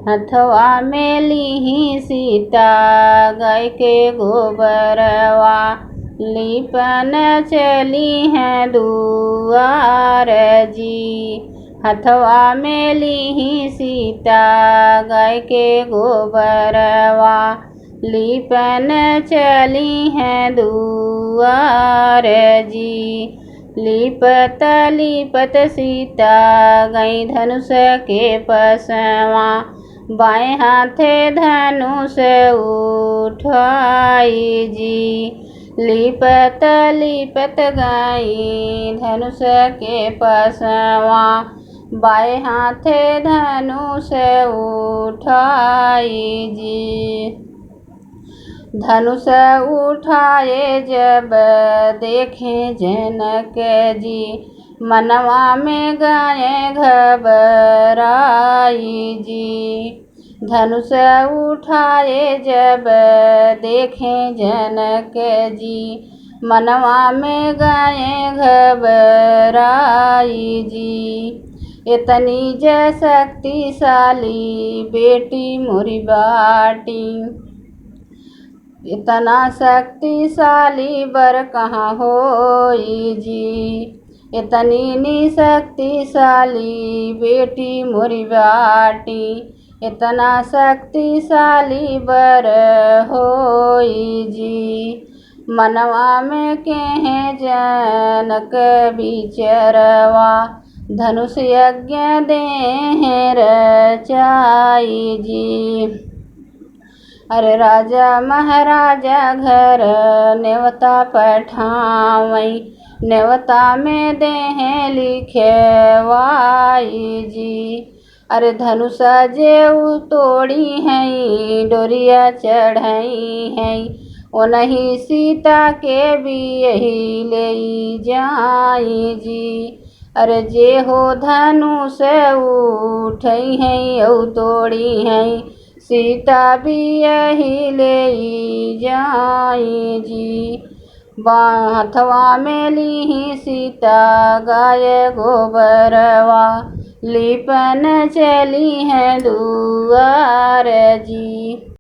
हथवा में लीही सीता गाय के गोबरवा, लीपन चली हैं दुआर जी। हथवा में लीही सीता गाय के गोबरवा, लीपन चली हैं दुआर जी। लीपत लीपत सीता गई धनुष के पसवा, बाएं हाथे धनुष उठाई जी। लीपत लीपत गई धनुष के पसवा, बाएं हाथे धनुष उठाई जी। धनुष उठाए जब देखे जनक जी, मनवा में गए घबराई जी। धनुष उठाए जब देखे जनक जी, मनवा में गए घबराई जी। इतनी जय शक्तिशाली बेटी मोरी बाटी, इतना शक्तिशाली बर कहाँ होई जी। इतनी शक्तिशाली बेटी मोरी बाटी, इतना शक्तिशाली बर होई जी। मनवा में केहे जनक बिचरवा, धनुष यज्ञ देह रचाई जी। अरे राजा महाराजा घर नेवता पठावई, नेवता में देह लिखवाई जी। अरे धनुष जे तोड़ी हैं डोरिया चढ़ाई हैं, ओनही सीता के भी यही ले जाई जी। अरे जे हो धनुष उठई हैं औ तोड़ी हैं, सीता भी यही ले जाई जी। हथवा में लीही सीता गाय गोबरवा, लीपन चली हैं दुआर जी।